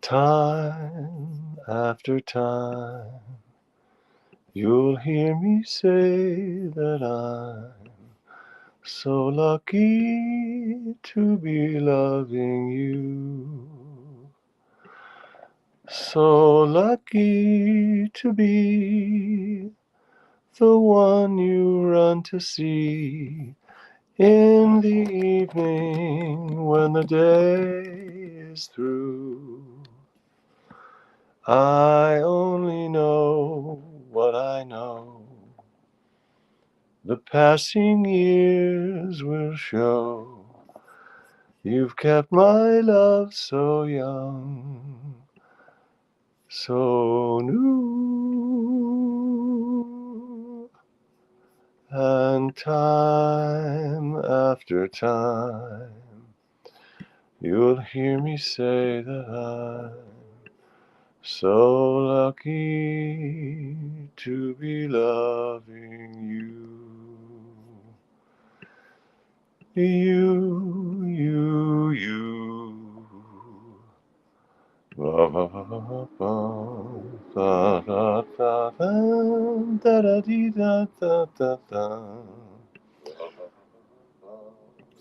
Time after time, you'll hear me say that I'm so lucky to be loving you. So lucky to be the one you run to see in the evening when the day is through. I only know what I know. The passing years will show. You've kept my love so young, so new. And time after time, you'll hear me say that I'm so lucky to be loving you. You. Ba ba ba ba ba da da da da da dee da da da da.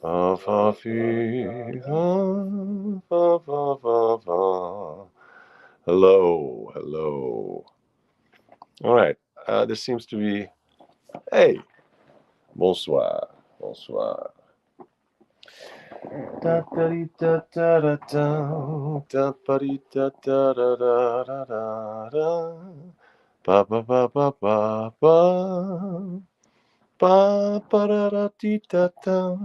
Fa fa fee fa fa fa fa. Hello, hello. All right. This seems to be. Hey, bonsoir, bonsoir. Da da dee da da da da da ba dee da da da da da da da ba ba ba ba ba ba ba ba da da dee da da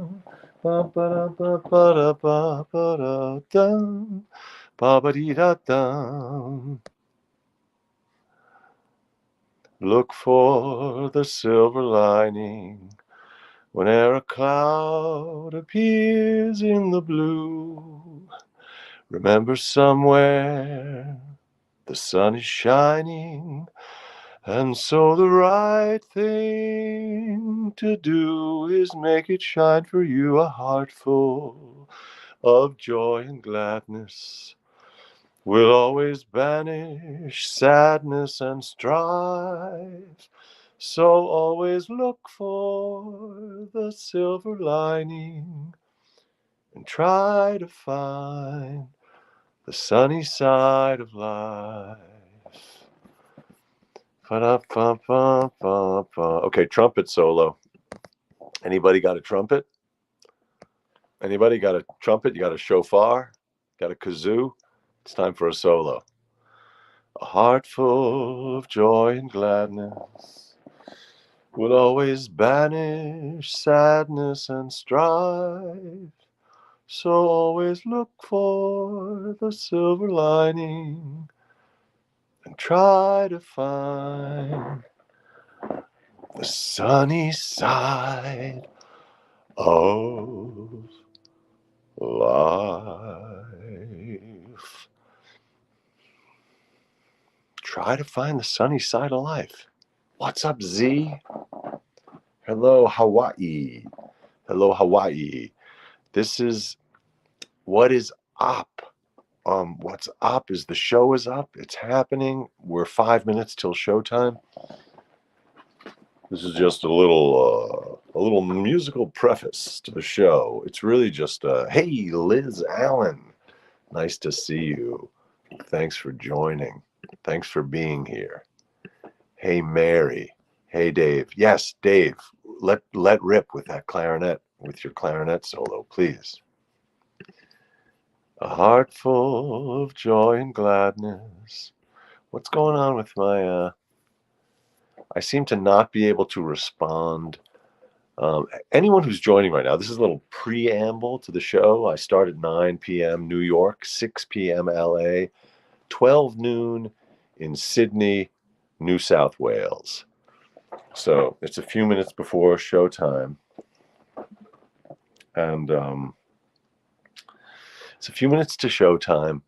ba ba da ba da ba ba da da ba ba dee da da. Look for the silver lining whene'er a cloud appears in the blue. Remember somewhere the sun is shining, and so the right thing to do is make it shine for you. A heart full of joy and gladness will always banish sadness and strife. So always look for the silver lining and try to find the sunny side of life. Okay, trumpet solo. Anybody got a trumpet? Anybody got a trumpet? You got a shofar? Got a kazoo? It's time for a solo. A heart full of joy and gladness will always banish sadness and strife. So always look for the silver lining and try to find the sunny side of life. Try to find the sunny side of life. What's up, Z? Hello, Hawaii. Hello, Hawaii. This is what is up. What's up is the show is up. It's happening. We're 5 minutes till showtime. This is just a little musical preface to the show. It's really just hey, Liz Allen, nice to see you. Thanks for joining. Thanks for being here. Hey, Mary. Hey, Dave. Yes, Dave. Let rip with that clarinet, with your clarinet solo, please. A heart full of joy and gladness. What's going on with my? I seem to not be able to respond. Anyone who's joining right now, this is a little preamble to the show. I start at 9 p.m. New York, 6 p.m. LA, 12 noon in Sydney, New South Wales. So it's a few minutes before showtime. And it's a few minutes to showtime.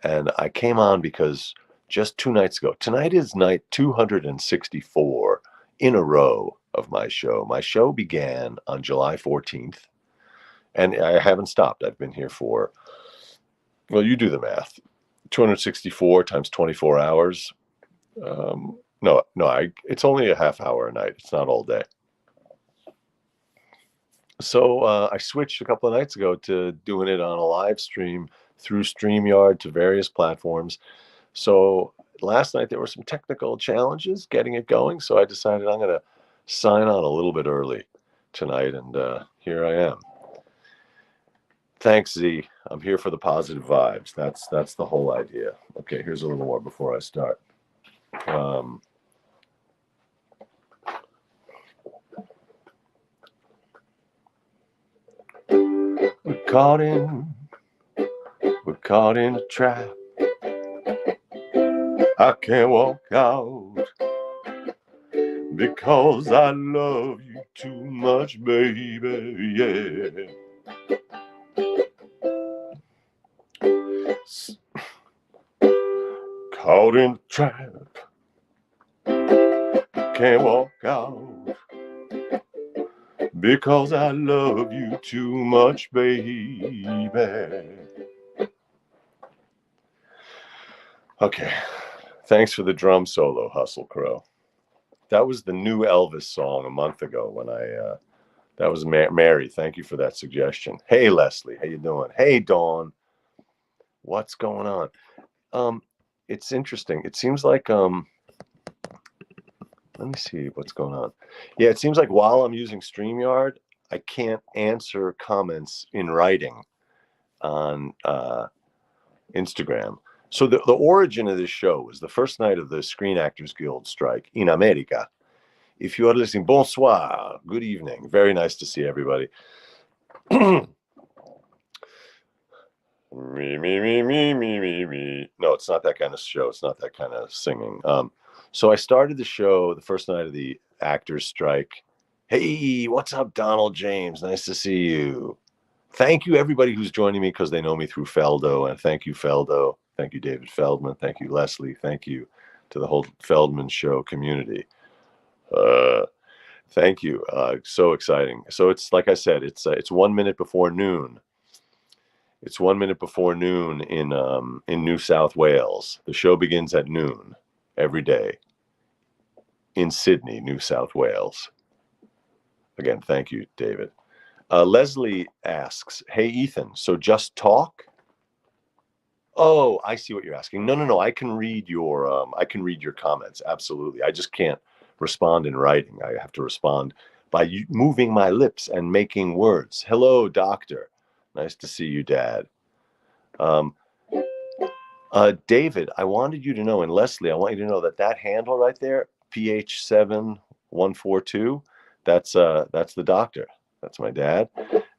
And I came on because just 2 nights ago, tonight is night 264 in a row of my show. My show began on July 14th, and I haven't stopped. I've been here for, well, you do the math, 264 times 24 hours. No, it's only a half hour a night. It's not all day. So I switched a couple of nights ago to doing it on a live stream through StreamYard to various platforms. So last night there were some technical challenges getting it going. So I decided I'm going to sign on a little bit early tonight, and here I am. Thanks, Z. I'm here for the positive vibes. That's the whole idea. Okay, here's a little more before I start. We're caught in a trap. I can't walk out because I love you too much, baby. Yeah. Caught in a trap. Can't walk out because I love you too much, baby. Okay. Thanks for the drum solo, Hustle Crow. That was the new Elvis song a month ago when that was Mary. Thank you for that suggestion. Hey, Leslie, how you doing? Hey, Dawn. What's going on? It's interesting. It seems like let me see what's going on. Yeah, it seems like while I'm using StreamYard, I can't answer comments in writing on Instagram. So the origin of this show was the first night of the Screen Actors Guild strike in America. If you are listening, bonsoir, good evening. Very nice to see everybody. Me. No, it's not that kind of show. It's not that kind of singing. So I started the show the first night of the actors strike. Hey, what's up, Donald James? Nice to see you. Thank you, everybody who's joining me because they know me through Feldo. And thank you, Feldo. Thank you, David Feldman. Thank you, Leslie. Thank you to the whole Feldman Show community. Thank you. So exciting. So it's like I said, it's 1 minute before noon. It's 1 minute before noon in New South Wales. The show begins at noon every day in Sydney, New South Wales. Again, thank you, David. Leslie asks, "Hey Ethan, so just talk?" Oh, I see what you're asking. No. I can read your comments. Absolutely. I just can't respond in writing. I have to respond by moving my lips and making words. Hello, doctor. Nice to see you, Dad. David, I wanted you to know, and Leslie, I want you to know that handle right there, PH7142, that's the doctor. That's my dad.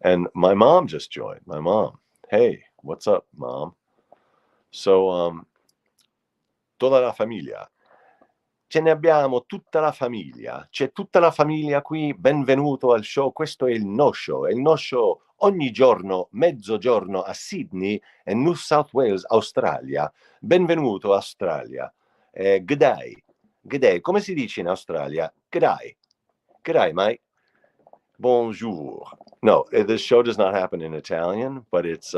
And my mom just joined. My mom. Hey, what's up, Mom? So, toda la famiglia. Ce ne abbiamo tutta la famiglia. C'è tutta la famiglia qui. Benvenuto al show. Questo è il nosho. È il nosho ogni giorno, mezzogiorno a Sydney e New South Wales, Australia. Benvenuto, Australia. G'day. G'day. Come si dice in Australia? G'day. G'day, mate. Bonjour. No, this show does not happen in Italian, but it's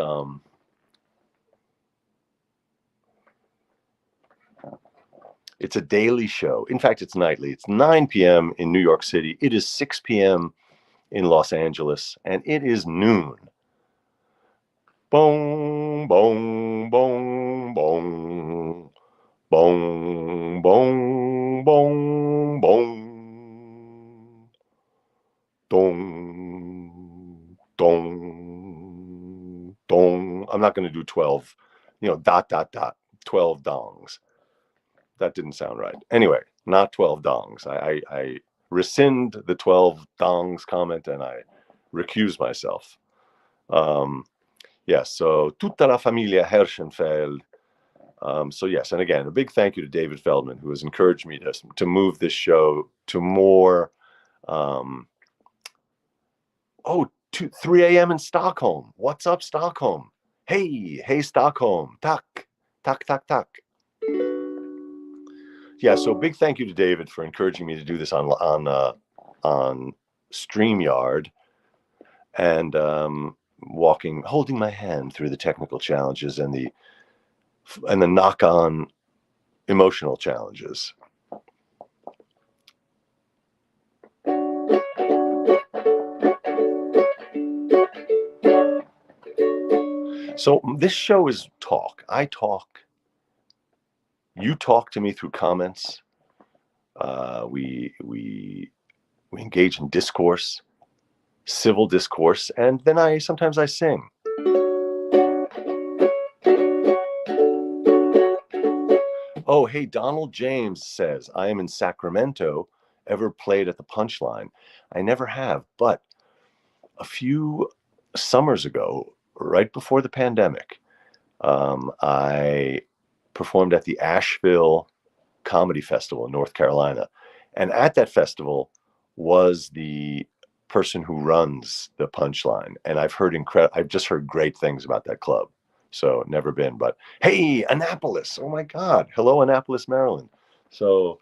a daily show. In fact, it's nightly. It's 9 p.m. in New York City. It is 6 p.m. in Los Angeles, and it is noon. Boom, boom, boom, boom. Boom, boom, boom, boom. Dong, dong, dong. I'm not going to do 12, dot, 12 dongs. That didn't sound right. Anyway, not 12 dongs. I rescind the 12 dongs comment and I recuse myself. Yes, so tutta la familia Herschenfeld. So yes, and again, a big thank you to David Feldman, who has encouraged me to move this show to more 3 a.m. in Stockholm. What's up, Stockholm? Hey, Stockholm. Tak. Yeah, so big thank you to David for encouraging me to do this on StreamYard and holding my hand through the technical challenges and the and the knock-on emotional challenges. So this show is talk. I talk. You talk to me through comments. We engage in discourse, civil discourse, and then sometimes I sing. Oh, hey, Donald James says, I am in Sacramento. Ever played at the Punchline? I never have, but a few summers ago, right before the pandemic, I performed at the Asheville Comedy Festival in North Carolina. And at that festival was the person who runs the Punchline. And I've just heard great things about that club. So never been, but hey, Annapolis. Oh my God. Hello, Annapolis, Maryland. So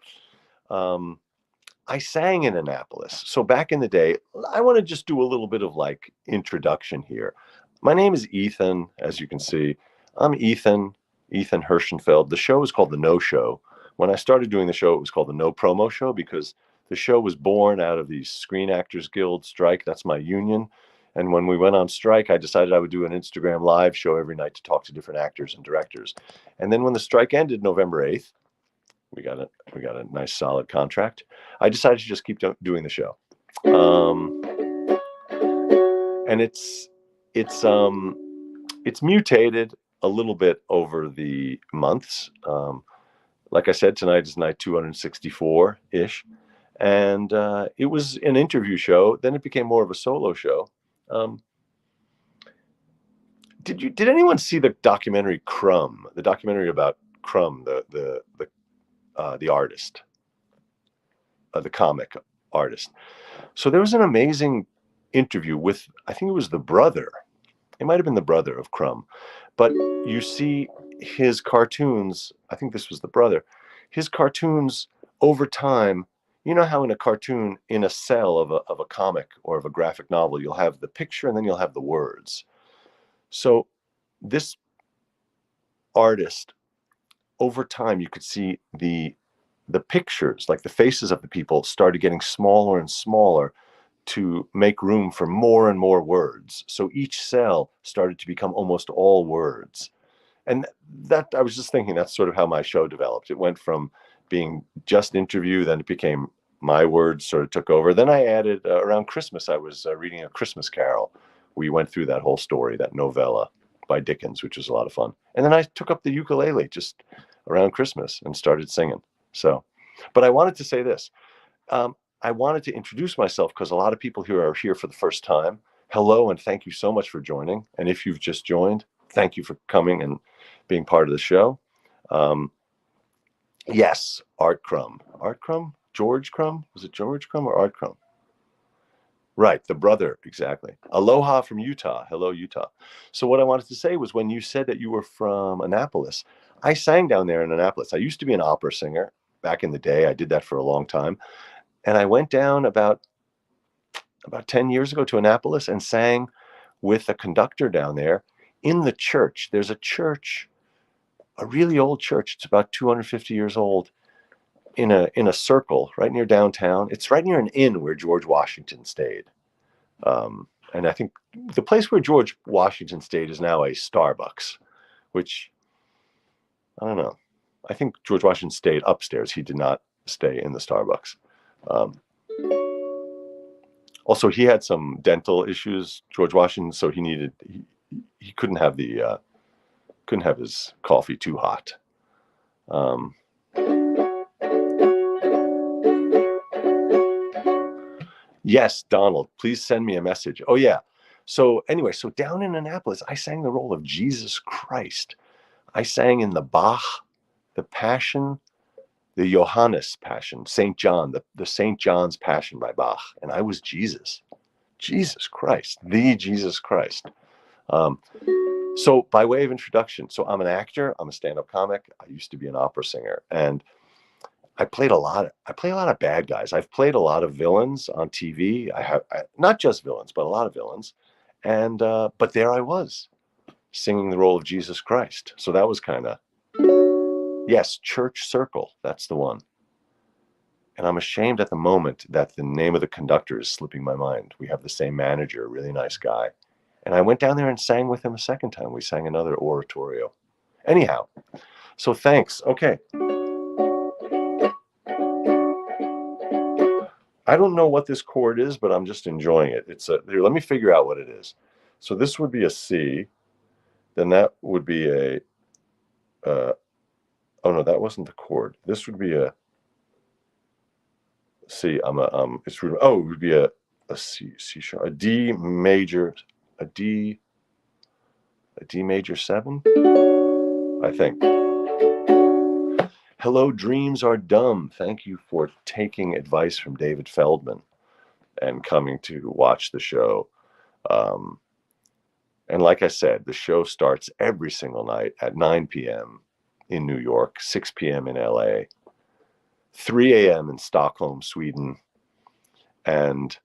I sang in Annapolis. So back in the day, I want to just do a little bit of like introduction here. My name is Ethan, as you can see. I'm Ethan Hirschenfeld. The show is called the Nosho. When I started doing the show, it was called the No Promo Show because the show was born out of the Screen Actors Guild strike. That's my union. And when we went on strike, I decided I would do an Instagram live show every night to talk to different actors and directors. And then when the strike ended November 8th, we got a nice solid contract. I decided to just keep doing the show. And it's mutated a little bit over the months. Like I said, tonight is night 264-ish. And it was an interview show. Then it became more of a solo show. Did anyone see the documentary Crumb? The documentary about Crumb, the artist, the comic artist. So there was an amazing interview with, I think it was the brother. It might have been the brother of Crumb. But you see his cartoons, I think this was the brother, his cartoons over time. You know how in a cartoon, in a cell of a comic or of a graphic novel, you'll have the picture and then you'll have the words. So this artist, over time, you could see the pictures, like the faces of the people, started getting smaller and smaller to make room for more and more words. So each cell started to become almost all words. And that, I was just thinking, that's sort of how my show developed. It went from being just interview, then it became my words sort of took over. Then I added, around Christmas, I was reading A Christmas Carol. We went through that whole story, that novella by Dickens, which was a lot of fun. And then I took up the ukulele just around Christmas and started singing. So, but I wanted to say this. I wanted to introduce myself because a lot of people here are here for the first time. Hello, and thank you so much for joining. And if you've just joined, thank you for coming and being part of the show. Yes, Art Crumb. Art Crumb? George Crumb? Was it George Crumb or Art Crumb? Right, the brother, exactly. Aloha from Utah. Hello, Utah. So what I wanted to say was when you said that you were from Annapolis, I sang down there in Annapolis. I used to be an opera singer back in the day. I did that for a long time. And I went down about 10 years ago to Annapolis and sang with a conductor down there in the church. There's a church, a really old church. It's about 250 years old in a circle right near downtown. It's right near an inn where George Washington stayed. And I think the place where George Washington stayed is now a Starbucks, which, I don't know. I think George Washington stayed upstairs. He did not stay in the Starbucks. Also, he had some dental issues, George Washington, so he couldn't have his coffee too hot. Yes, Donald, please send me a message. Oh yeah. So anyway, so down in Annapolis, I sang the role of Jesus Christ. I sang in the Bach, the Passion, the Johannes Passion, St. John, the St. John's Passion by Bach, and I was Jesus Christ, the Jesus Christ. So by way of introduction, so I'm an actor, I'm a stand-up comic. I used to be an opera singer, and I play a lot of bad guys. I've played a lot of villains on TV. Not just villains, but a lot of villains. And but there I was, singing the role of Jesus Christ. So that was kind of Yes, Church Circle. That's the one. And I'm ashamed at the moment that the name of the conductor is slipping my mind. We have the same manager, a really nice guy. And I went down there and sang with him a second time. We sang another oratorio. Anyhow, so thanks. Okay. I don't know what this chord is, but I'm just enjoying it. Here, let me figure out what it is. So this would be a C. Then that would be a, oh no, that wasn't the chord. This would be a C. It would be a C sharp, a D major 7, I think. Hello, dreams are dumb. Thank you for taking advice from David Feldman and coming to watch the show. And like I said, the show starts every single night at 9 p.m. in New York, 6 p.m. in LA, 3 a.m. in Stockholm, Sweden, and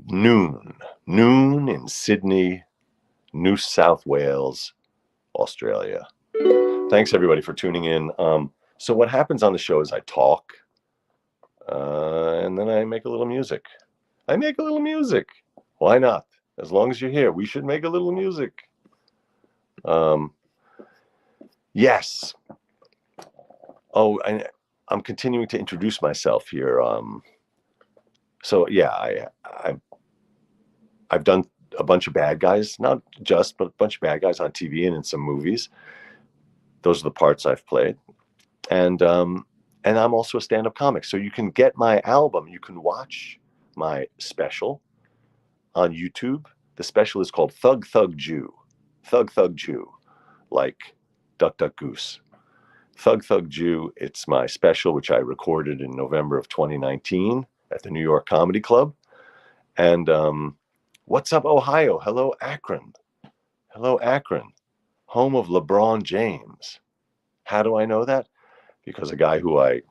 noon in Sydney, New South Wales, Australia. Thanks everybody for tuning in. So what happens on the show is I talk, and then I make a little music. Why not? As long as you're here, we should make a little music. Yes. Oh, and I'm continuing to introduce myself here. So yeah, I've done a bunch of bad guys, not just, but a bunch of bad guys on TV and in some movies. Those are the parts I've played. And I'm also a stand-up comic. So you can get my album. You can watch my special on YouTube. The special is called Thug Thug Jew. Thug Thug Jew. Like Duck Duck Goose. Thug Thug Jew. It's my special, which I recorded in November of 2019 at the New York Comedy Club. And what's up, Ohio? Hello, Akron. Hello, Akron. Home of LeBron James. How do I know that? Because a guy who I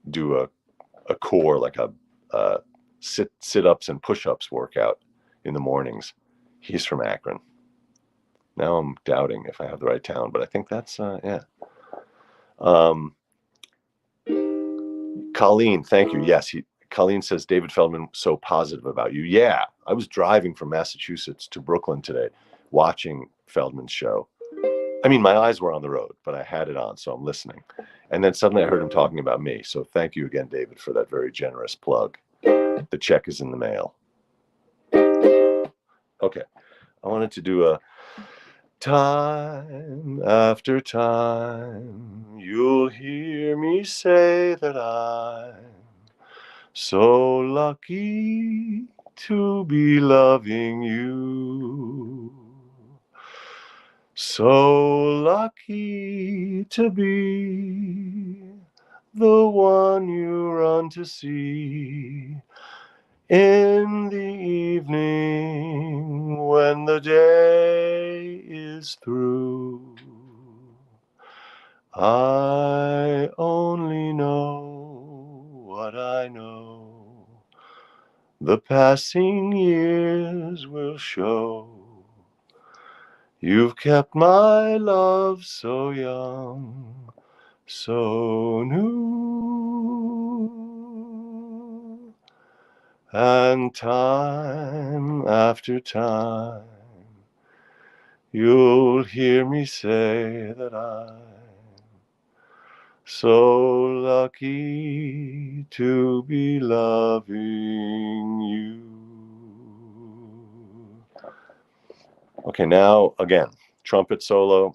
do a core, like a sit-ups and push-ups workout in the mornings, he's from Akron. Now I'm doubting if I have the right town, but I think that's, yeah. Colleen, thank you. Yes, Colleen says, David Feldman, so positive about you. Yeah, I was driving from Massachusetts to Brooklyn today, watching Feldman's show. I mean, my eyes were on the road, but I had it on, so I'm listening. And then suddenly I heard him talking about me. So thank you again, David, for that very generous plug. The check is in the mail. Okay. I wanted to do a time after time, you'll hear me say that I'm so lucky to be loving you. So lucky to be the one you run to see in the evening when the day is through. I only know what I know. The passing years will show. You've kept my love so young, so new. And time after time, you'll hear me say that I'm so lucky to be loving you. Okay, now again, trumpet solo.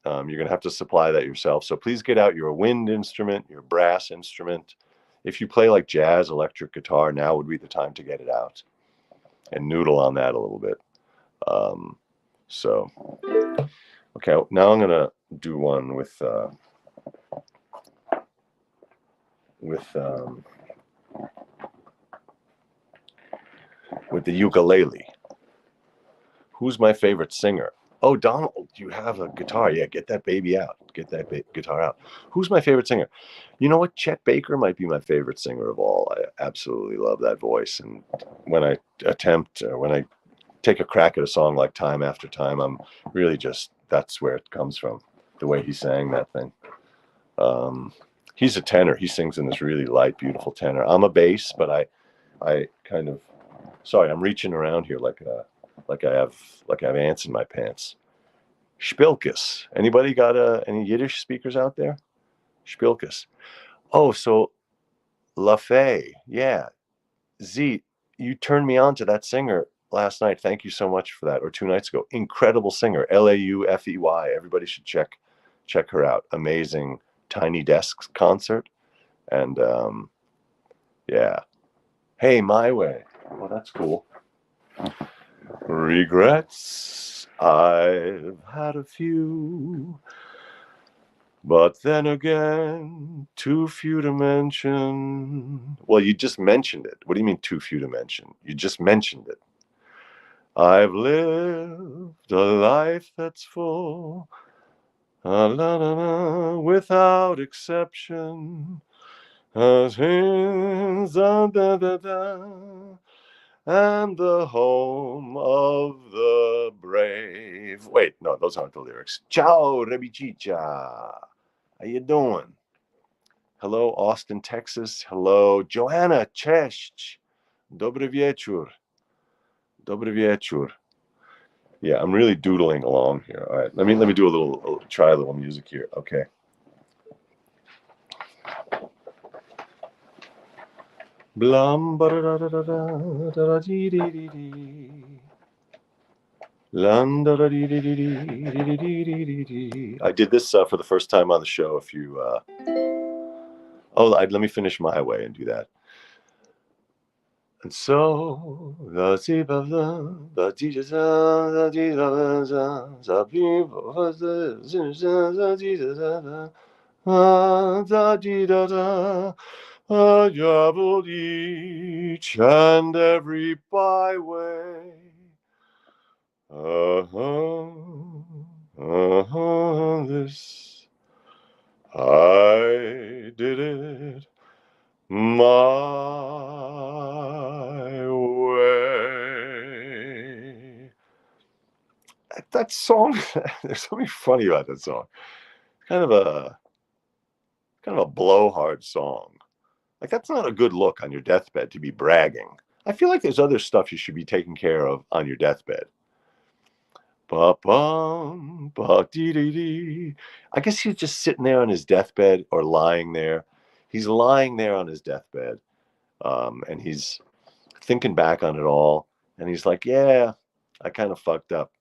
You're going to have to supply that yourself. So please get out your wind instrument, your brass instrument. If you play like jazz, electric guitar, now would be the time to get it out and noodle on that a little bit. Okay, now I'm going to do one with the ukulele. Who's my favorite singer? Oh, Donald, you have a guitar. Yeah, get that baby out. Get that guitar out. Who's my favorite singer? You know what? Chet Baker might be my favorite singer of all. I absolutely love that voice. And when I take a crack at a song like Time After Time, I'm really just that's where it comes from, the way he sang that thing. He's a tenor. He sings in this really light, beautiful tenor. I'm a bass, but I kind of, sorry, I'm reaching around here like I have ants in my pants. Spilkes. Anybody got any Yiddish speakers out there? Spilkes. Oh, so LaFay. Yeah. Z, you turned me on to that singer last night. Thank you so much for that. Or 2 nights ago. Incredible singer. Laufey. Everybody should check her out. Amazing Tiny Desks concert. And yeah. Hey, My Way. Well, that's cool. Regrets, I've had a few, but then again, too few to mention. Well, you just mentioned it. What do you mean too few to mention? You just mentioned it. I've lived a life that's full, without exception. And the home of the brave. Wait, no, those aren't the lyrics. Ciao, Rebichicha. How you doing? Hello, Austin, Texas. Hello, Joanna, Cześć. Dobry wieczór. Dobry wieczór. Yeah, I'm really doodling along here. All right, let me do try a little music here. Okay. Blam ba da da da da da dee dee dee dee. I did this for the first time on the show. If you, let me finish My Way and do that. And so each and every byway. This I did it my way. That song, there's something funny about that song. Kind of a blowhard song. Like, that's not a good look on your deathbed to be bragging. I feel like there's other stuff you should be taking care of on your deathbed. Ba-bum, ba-dee-dee-dee. I guess he's just sitting there on his deathbed or lying there. He's lying there on his deathbed, and he's thinking back on it all. And he's like, yeah, I kind of fucked up.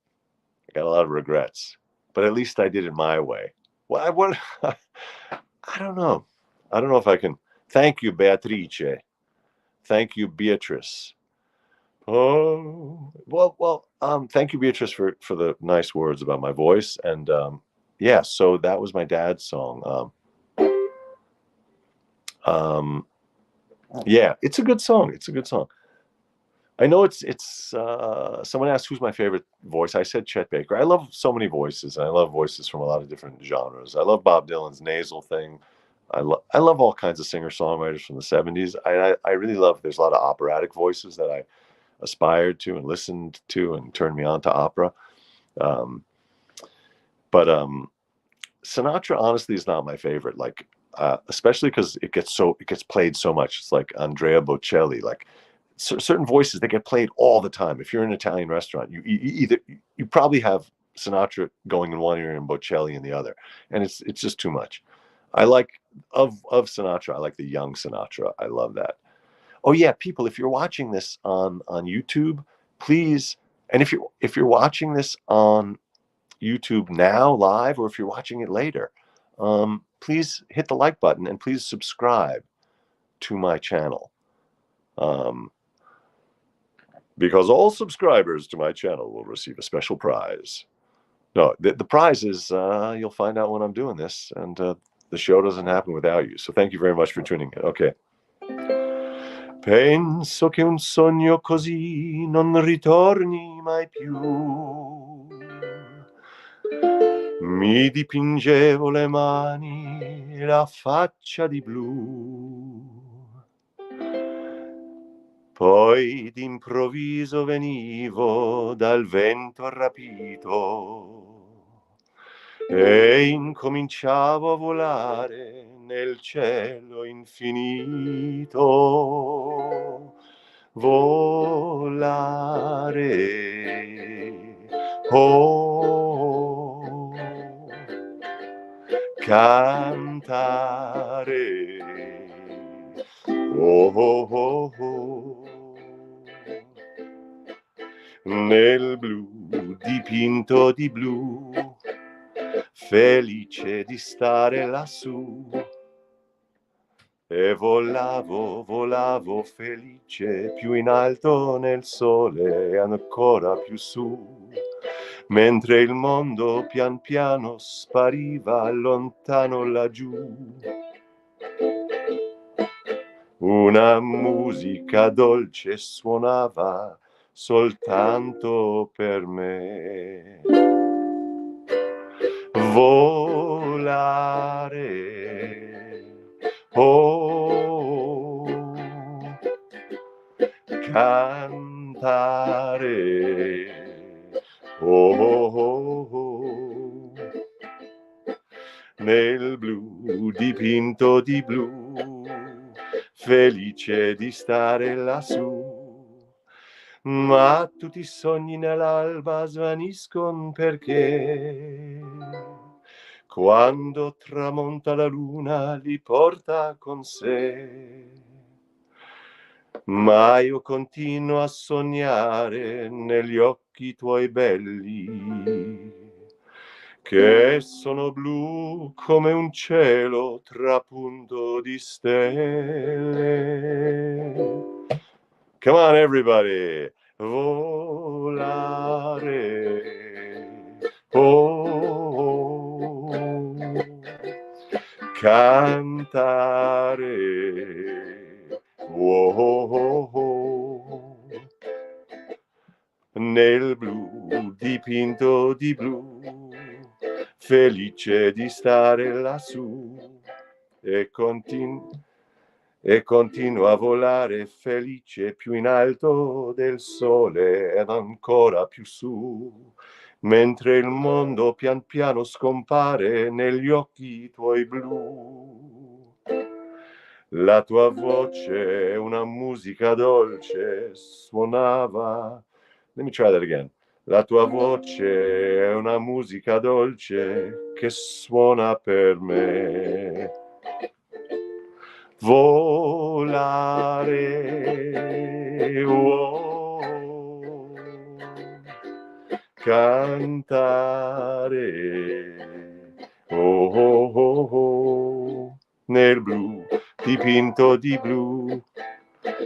I got a lot of regrets. But at least I did it my way. Well, I don't know. I don't know if I can. Thank you, Beatrice. Thank you, Beatrice. Oh, well, thank you, Beatrice, for the nice words about my voice. And yeah, so that was my dad's song. Yeah, it's a good song. It's a good song. I know it's someone asked who's my favorite voice. I said Chet Baker. I love so many voices. I love voices from a lot of different genres. I love Bob Dylan's nasal thing. I love all kinds of singer-songwriters from the 70s. I really love, there's a lot of operatic voices that I aspired to and listened to and turned me on to opera. But Sinatra, honestly, is not my favorite. Like, especially because it gets played so much. It's like Andrea Bocelli. Like, certain voices, they get played all the time. If you're in an Italian restaurant, you probably have Sinatra going in one ear and Bocelli in the other, and it's just too much. I like of Sinatra. I like the young Sinatra. I love that. Oh yeah, people, if you're watching this on YouTube, please, and if you're watching this on YouTube now live, or if you're watching it later, please hit the like button and please subscribe to my channel. Because all subscribers to my channel will receive a special prize. No, the prize is you'll find out when I'm doing this, and the show doesn't happen without you. So thank you very much for tuning in. Okay. Penso che un sogno così non ritorni mai più. Mi dipingevo le mani e la faccia di blu. Poi d'improvviso venivo dal vento rapito e incominciavo a volare nel cielo infinito. Volare, oh, cantare, oh, oh, oh, oh. Nel blu dipinto di blu, felice di stare lassù. E volavo, volavo felice, più in alto nel sole e ancora più su, mentre il mondo pian piano spariva lontano laggiù. Una musica dolce suonava soltanto per me. Volare, oh, cantare, oh, oh, oh, nel blu dipinto di blu, felice di stare lassù. Ma tutti i sogni nell'alba svaniscono perché quando tramonta la luna li porta con sé. Ma io continuo a sognare negli occhi tuoi belli, che sono blu come un cielo trapunto di stelle. Come on, everybody. Volare, oh, cantare, oh, nel blu dipinto di blu, felice di stare lassù e continuo a volare felice più in alto del sole ed ancora più su, mentre il mondo pian piano scompare negli occhi tuoi blu. La tua voce è una musica dolce, suonava. Let me try that again. La tua voce è una musica dolce che suona per me. Volare, oh, cantare, oh, oh, oh, oh, nel blu dipinto di blu,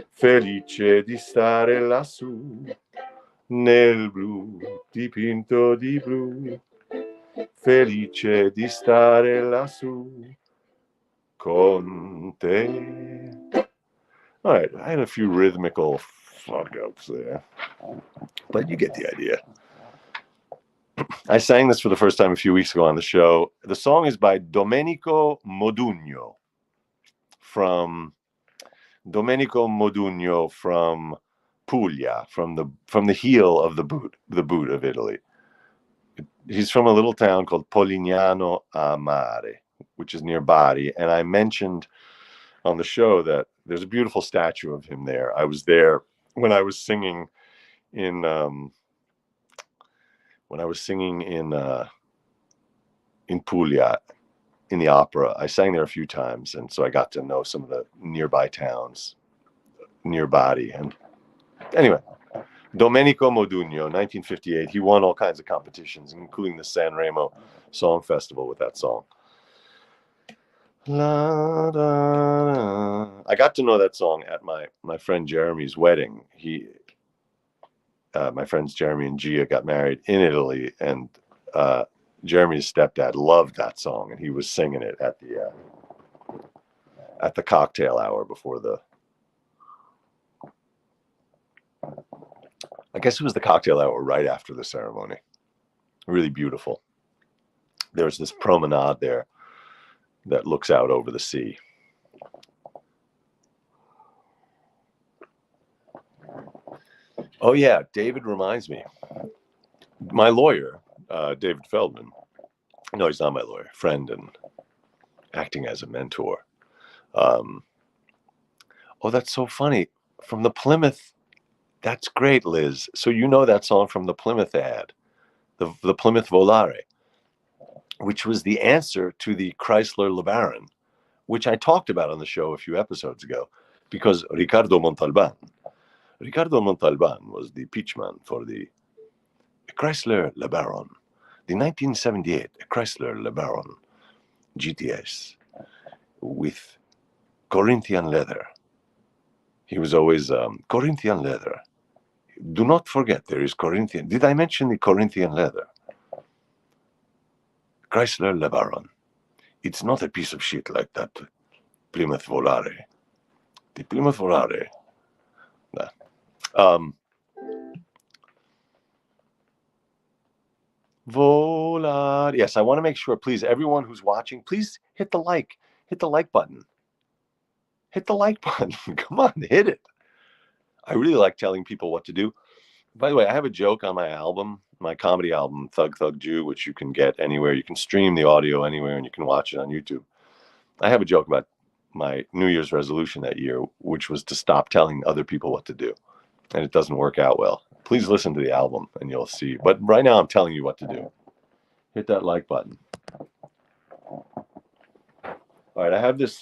felice di stare lassù, nel blu dipinto di blu, felice di stare lassù con te. All right, I had a few rhythmical fuck-ups there, but you get the idea. I sang this for the first time a few weeks ago on the show. The song is by Domenico Modugno from Puglia, from the heel of the boot of Italy. He's from a little town called Polignano a Mare, which is near Bari, and I mentioned on the show that there's a beautiful statue of him there. I was there when I was singing in Puglia in the opera. I sang there a few times, and so I got to know some of the nearby towns near Bari. And anyway, Domenico Modugno, 1958. He won all kinds of competitions, including the Sanremo Song Festival with that song. La, da, da. I got to know that song at my friend Jeremy's wedding. My friends Jeremy and Gia got married in Italy, and Jeremy's stepdad loved that song, and he was singing it at the cocktail hour before I guess it was the cocktail hour right after the ceremony. Really beautiful. There was this promenade there that looks out over the sea. Oh yeah, David reminds me. My lawyer, David Feldman, No, he's not my lawyer. Friend and acting as a mentor. Oh, that's so funny. From the Plymouth. That's great, Liz. So you know that song from the Plymouth ad, the Plymouth Volare, which was the answer to the Chrysler LeBaron, which I talked about on the show a few episodes ago, because Ricardo Montalban was the pitchman for the Chrysler LeBaron, the 1978 Chrysler LeBaron GTS with Corinthian leather. He was always Corinthian leather. Do not forget there is Corinthian. Did I mention the Corinthian leather? Chrysler LeBaron. It's not a piece of shit like that Plymouth Volare. The Plymouth Volare. Volare. Yes, I want to make sure, please, everyone who's watching, please hit the like button. Hit the like button. Come on, hit it. I really like telling people what to do. By the way, I have a joke on my album, my comedy album, Thug Thug Jew, which you can get anywhere. You can stream the audio anywhere and you can watch it on YouTube. I have a joke about my New Year's resolution that year, which was to stop telling other people what to do. And it doesn't work out well. Please listen to the album and you'll see. But right now I'm telling you what to do. Hit that like button. All right, I have this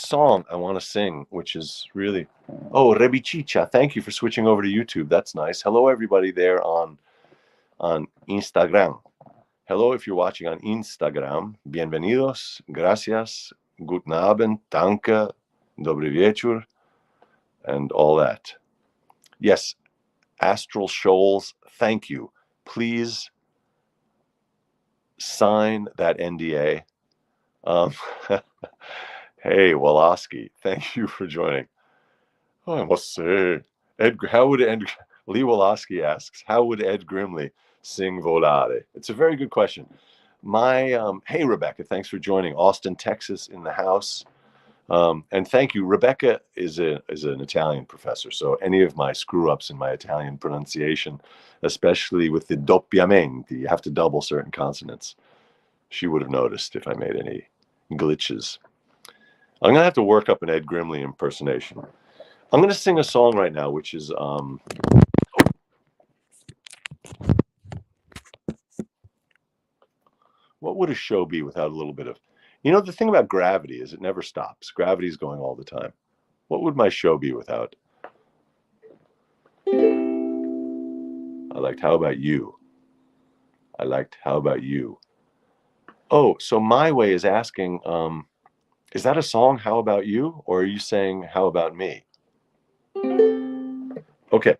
song I want to sing, which is really... Oh, Rebichicha, thank you for switching over to YouTube. That's nice. Hello, everybody there on Instagram. Hello, if you're watching on Instagram. Bienvenidos, gracias, guten Abend, danke, dobry wieczór, and all that. Yes, Astral Shoals, thank you. Please sign that NDA. Hey, Woloski, thank you for joining. Oh, I must say, Lee Woloski asks, how would Ed Grimley sing Volare? It's a very good question. Hey, Rebecca, thanks for joining. Austin, Texas in the house. And thank you. Rebecca is an Italian professor, so any of my screw-ups in my Italian pronunciation, especially with the doppiamenti, you have to double certain consonants, she would have noticed if I made any glitches. I'm going to have to work up an Ed Grimley impersonation. I'm going to sing a song right now, which is... What would a show be without a little bit of... the thing about gravity is it never stops. Gravity is going all the time. What would my show be without? I liked How About You. How About You. Oh, so My Way is asking, is that a song, How About You? Or are you saying, How About Me? Okay.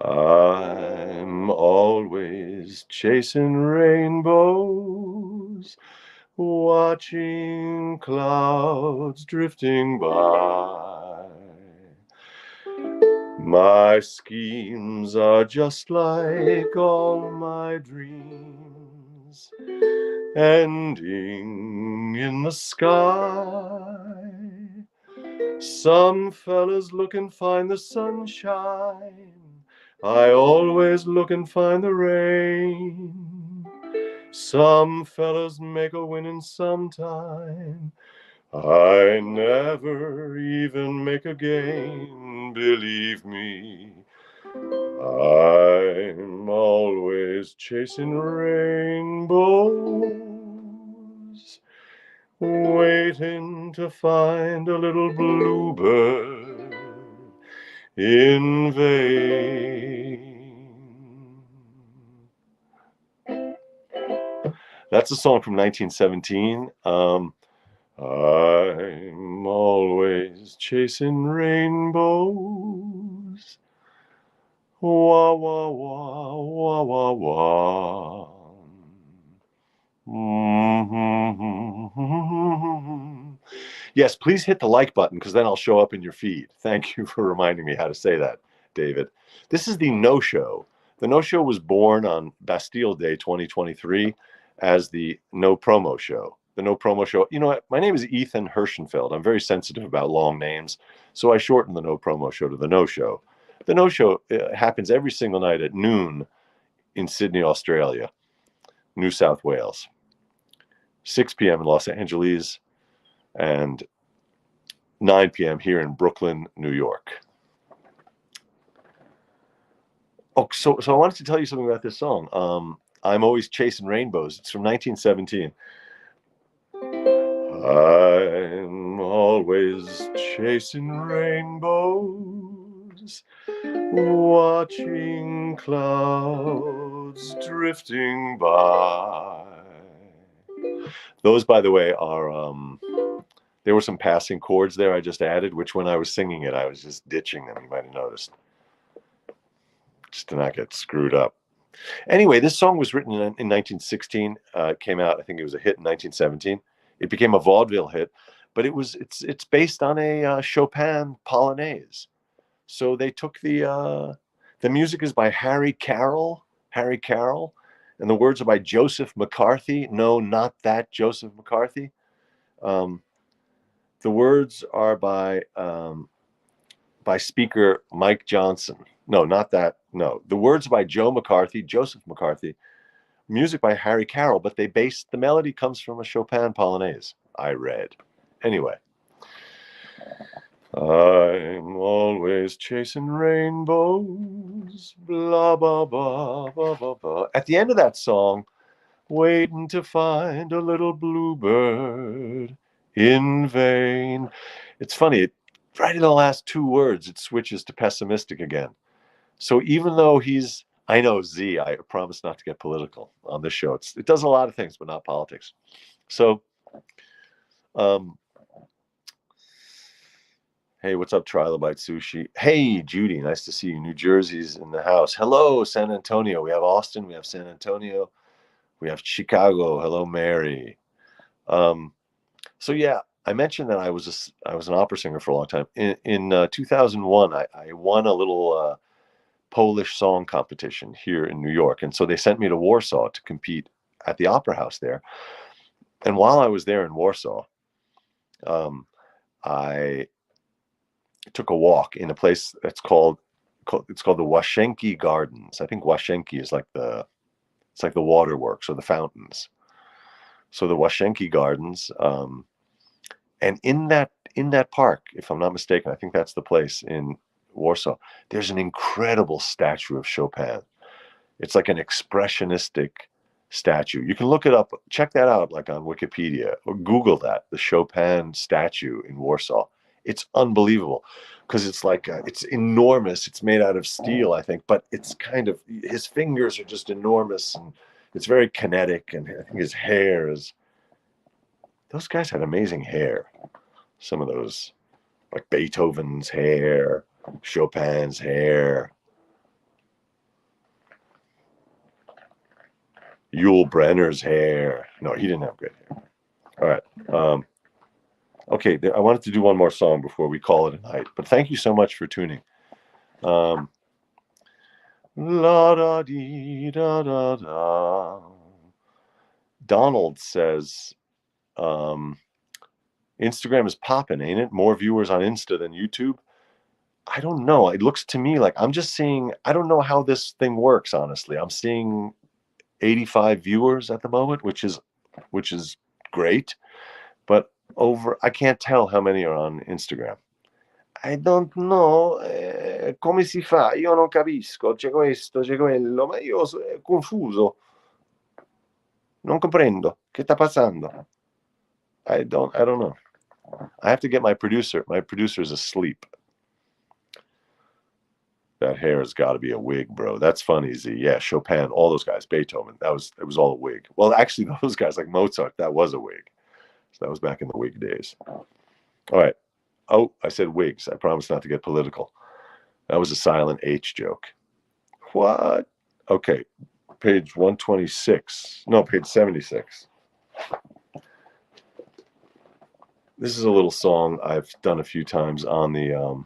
I'm always chasing rainbows, watching clouds drifting by. My schemes are just like all my dreams, ending in the sky. Some fellas look and find the sunshine, I always look and find the rain. Some fellas make a winning sometime, I never even make a gain, believe me. I'm always chasing rainbows, waiting to find a little bluebird in vain. That's a song from 1917. I'm always chasing rainbows. Wah, wah, wah, wah, wah, wah. Mm-hmm. Yes, please hit the like button because then I'll show up in your feed. Thank you for reminding me how to say that, David. This is the nosho. The nosho was born on Bastille Day 2023 as the No Promo Show. The No Promo Show. You know what? My name is Ethan Hirschenfeld. I'm very sensitive about long names, so I shortened the No Promo Show to the No Show. The No Show happens every single night at noon in Sydney, Australia. New South Wales. 6 p.m. in Los Angeles, and 9 p.m. here in Brooklyn, New York. Oh, so I wanted to tell you something about this song. I'm Always Chasing Rainbows. It's from 1917. I'm always chasing rainbows, watching clouds drifting by. Those, by the way, are there were some passing chords there I just added, which when I was singing it, I was just ditching them. You might have noticed, just to not get screwed up. Anyway, this song was written in 1916. It came out, I think it was a hit in 1917. It became a vaudeville hit, but it's based on a Chopin Polonaise. So they took the music is by Harry Carroll, and the words are by Joseph McCarthy. No, not that Joseph McCarthy. The words are by speaker Mike Johnson. No, not that. No, the words are by Joseph McCarthy. Music by Harry Carroll, but the melody comes from a Chopin Polonaise, I read. Anyway. I'm always chasing rainbows, blah, blah, blah, blah, blah, blah. At the end of that song, waiting to find a little bluebird in vain. It's funny, right in the last 2 words, it switches to pessimistic again. So even though I know Z, I promise not to get political on this show. It does a lot of things, but not politics. So, hey, what's up, Trilobite Sushi? Hey, Judy, nice to see you. New Jersey's in the house. Hello, San Antonio. We have Austin. We have San Antonio. We have Chicago. Hello, Mary. So yeah, I mentioned that I was an opera singer for a long time. In 2001, I won a little Polish song competition here in New York, and so they sent me to Warsaw to compete at the Opera House there. And while I was there in Warsaw, I took a walk in a place that's called the Washenki Gardens. I think Washenki is like the waterworks or the fountains. So the Washenki Gardens, and in that park, if I'm not mistaken, I think that's the place in Warsaw, there's an incredible statue of Chopin. It's like an expressionistic statue. You can look it up, check that out, like on Wikipedia, or Google that, the Chopin statue in Warsaw. It's unbelievable because it's like it's enormous. It's made out of steel, I think, but it's kind of, his fingers are just enormous, and it's very kinetic, and I think his hair is, those guys had amazing hair. Some of those, like Beethoven's hair, Chopin's hair, Yul Brenner's hair. No, he didn't have good hair. All right. Okay, I wanted to do one more song before we call it a night, but thank you so much for tuning. La da dee da da da. Donald says, Instagram is popping, ain't it? More viewers on Insta than YouTube. I don't know. It looks to me like I'm just seeing, I don't know how this thing works, honestly. I'm seeing 85 viewers at the moment, which is great, but I can't tell how many are on Instagram. I don't know come si fa, io non capisco, c'è questo, c'è quello, ma io sono confuso. Non comprendo. Che sta passando? I don't know. I have to get my producer. My producer is asleep. That hair has got to be a wig, bro. That's funny, Z. Yeah, Chopin, all those guys, Beethoven. It was all a wig. Well, actually, those guys like Mozart, that was a wig. So that was back in the wig days. All right. Oh, I said wigs. I promise not to get political. That was a silent H joke. What? Okay. Page 126. No, page 76. This is a little song I've done a few times on the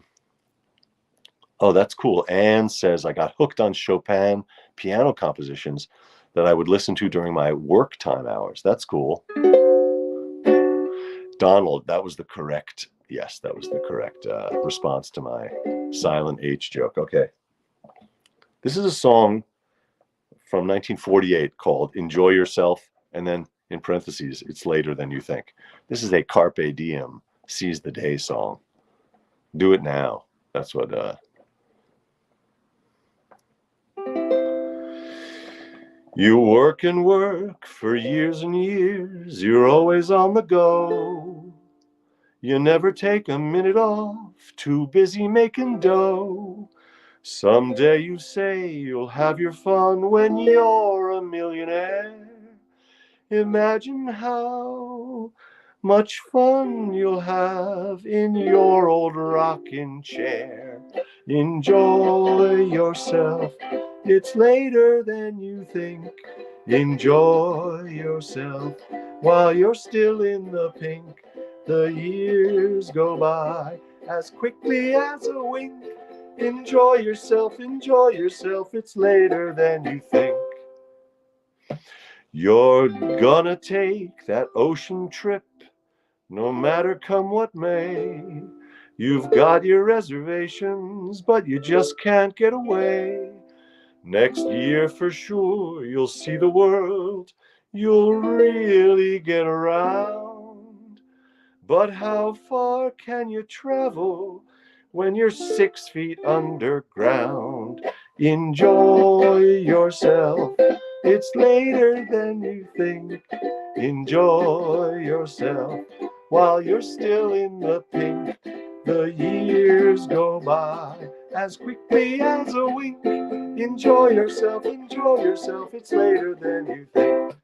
oh, that's cool. Anne says, I got hooked on Chopin piano compositions that I would listen to during my work time hours. That's cool. Donald, that was the correct, yes, that was the correct response to my silent H joke. Okay. This is a song from 1948 called Enjoy Yourself, and then in parentheses, it's later than you think. This is a Carpe Diem, seize the day song. Do it now. That's what you work and work for years and years. You're always on the go. You never take a minute off, too busy making dough. Someday you say you'll have your fun when you're a millionaire. Imagine how much fun you'll have in your old rocking chair. Enjoy yourself, it's later than you think. Enjoy yourself while you're still in the pink. The years go by as quickly as a wink. Enjoy yourself, it's later than you think. You're gonna take that ocean trip, no matter come what may. You've got your reservations, but you just can't get away. Next year for sure, you'll see the world. You'll really get around. But how far can you travel when you're 6 feet underground? Enjoy yourself, it's later than you think. Enjoy yourself while you're still in the pink. The years go by as quickly as a wink. Enjoy yourself, it's later than you think.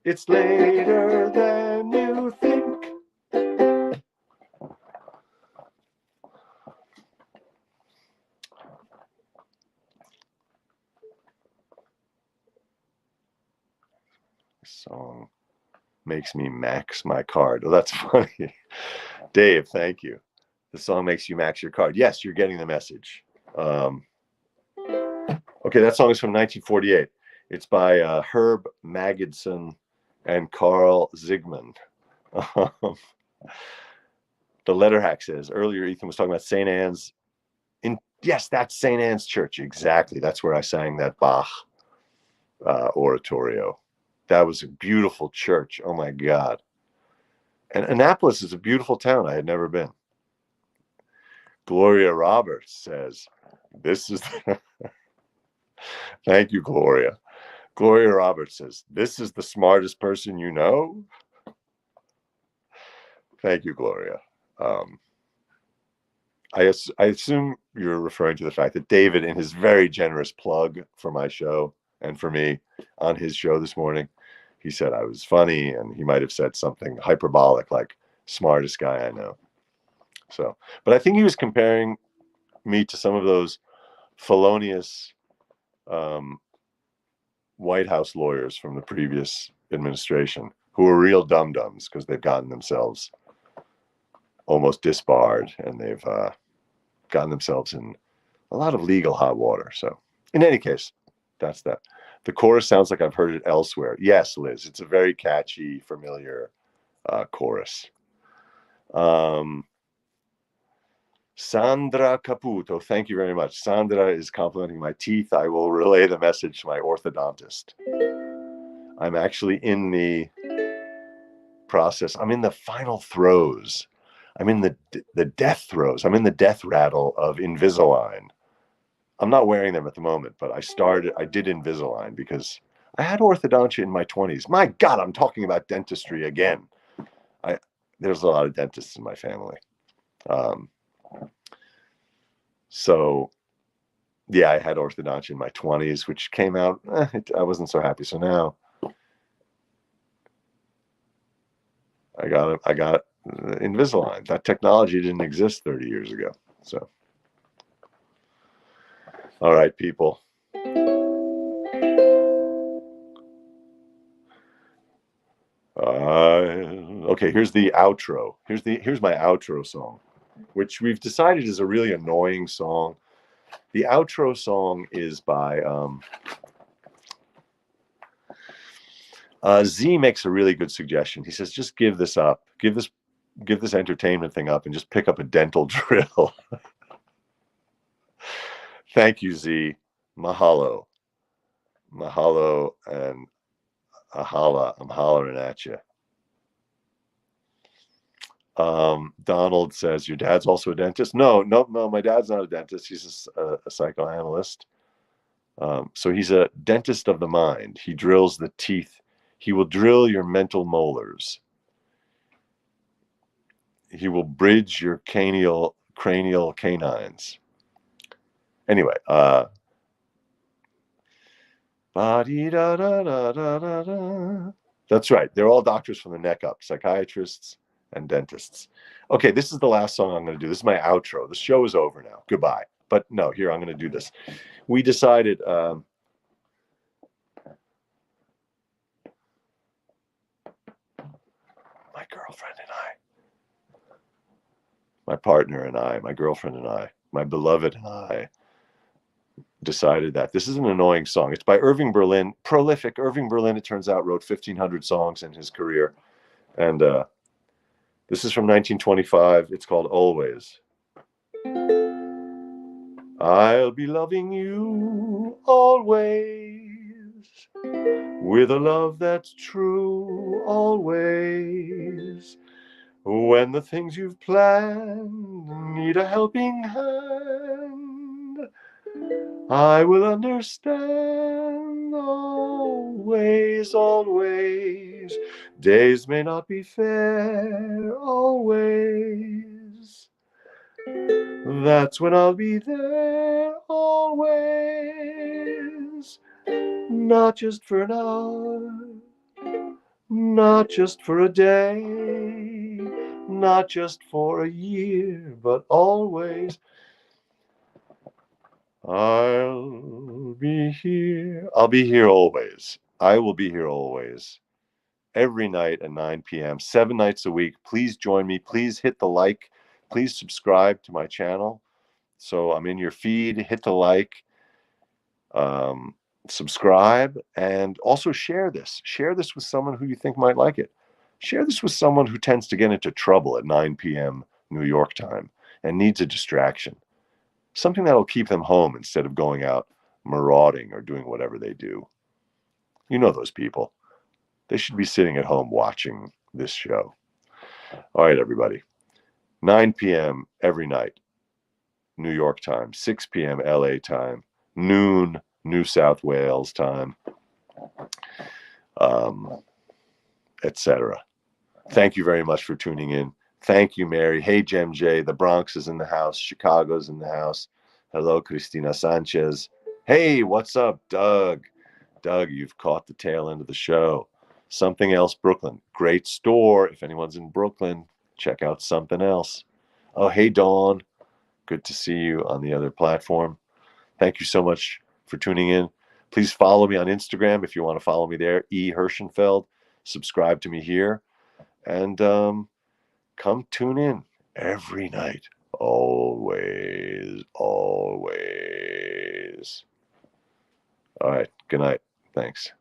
It's later than you think. Song makes me max my card. Oh, that's funny. Dave, thank you. The song makes you max your card. Yes, you're getting the message. Okay, that song is from 1948. It's by Herb Magidson and Carl Zygmunt. The letter hack says, earlier Ethan was talking about St. Anne's. Yes, that's St. Anne's Church. Exactly. That's where I sang that Bach oratorio. That was a beautiful church. Oh my God. And Annapolis is a beautiful town. I had never been. Gloria Roberts says, this is thank you, Gloria. Gloria Roberts says, this is the smartest person you know. Thank you, Gloria. I assume you're referring to the fact that David, in his very generous plug for my show and for me on his show this morning, he said I was funny, and he might have said something hyperbolic like smartest guy I know. So, but I think he was comparing me to some of those felonious White House lawyers from the previous administration who were real dum-dums because they've gotten themselves almost disbarred, and they've gotten themselves in a lot of legal hot water. So in any case, that's that. The chorus sounds like I've heard it elsewhere. Yes, Liz, it's a very catchy, familiar chorus. Sandra Caputo, thank you very much. Sandra is complimenting my teeth. I will relay the message to my orthodontist. I'm actually in the process. I'm in the final throes. I'm in the death throes. I'm in the death rattle of Invisalign. I'm not wearing them at the moment, but I did Invisalign because I had orthodontia in my 20s. My God, I'm talking about dentistry again. There's a lot of dentists in my family. So yeah, I had orthodontia in my 20s, which came out, I wasn't so happy. So now I got Invisalign. That technology didn't exist 30 years ago. So, all right, people. Okay, here's the outro. Here's my outro song, which we've decided is a really annoying song. The outro song is by Z makes a really good suggestion. He says, just give this up. Give this entertainment thing up and just pick up a dental drill. Thank you, Z. Mahalo. Mahalo and ahala. I'm hollering at you. Donald says, your dad's also a dentist? No, my dad's not a dentist. He's a psychoanalyst. So he's a dentist of the mind. He drills the teeth. He will drill your mental molars. He will bridge your cranial canines. Anyway, that's right. They're all doctors from the neck up, psychiatrists and dentists. Okay, this is the last song I'm going to do. This is my outro. The show is over now. Goodbye. But no, here, I'm going to do this. We decided... my girlfriend and I, my partner and I, my girlfriend and I, my beloved and I decided that this is an annoying song. It's by Irving Berlin, prolific. Irving Berlin, it turns out, wrote 1,500 songs in his career. And this is from 1925. It's called Always. I'll be loving you always, with a love that's true always. When the things you've planned need a helping hand, I will understand always, always. Days may not be fair always. That's when I'll be there always. Not just for an hour, not just for a day, not just for a year, but always. I'll be here. I'll be here always. I will be here always. Every night at 9 p.m., 7 nights a week. Please join me. Please hit the like. Please subscribe to my channel. So I'm in your feed. Hit the like. Subscribe. And also share this. Share this with someone who you think might like it. Share this with someone who tends to get into trouble at 9 p.m. New York time and needs a distraction. Something that'll keep them home instead of going out marauding or doing whatever they do. You know those people. They should be sitting at home watching this show. All right, everybody. 9 p.m. every night, New York time. 6 p.m. LA time. Noon, New South Wales time. Etc. Thank you very much for tuning in. Thank you, Mary. Hey, Jem J. The Bronx is in the house. Chicago's in the house. Hello, Cristina Sanchez. Hey, what's up, Doug? Doug, you've caught the tail end of the show. Something Else Brooklyn. Great store. If anyone's in Brooklyn, check out Something Else. Oh, hey, Dawn. Good to see you on the other platform. Thank you so much for tuning in. Please follow me on Instagram if you want to follow me there. E. Hirschenfeld. Subscribe to me here. And come tune in every night. Always, always. All right. Good night. Thanks.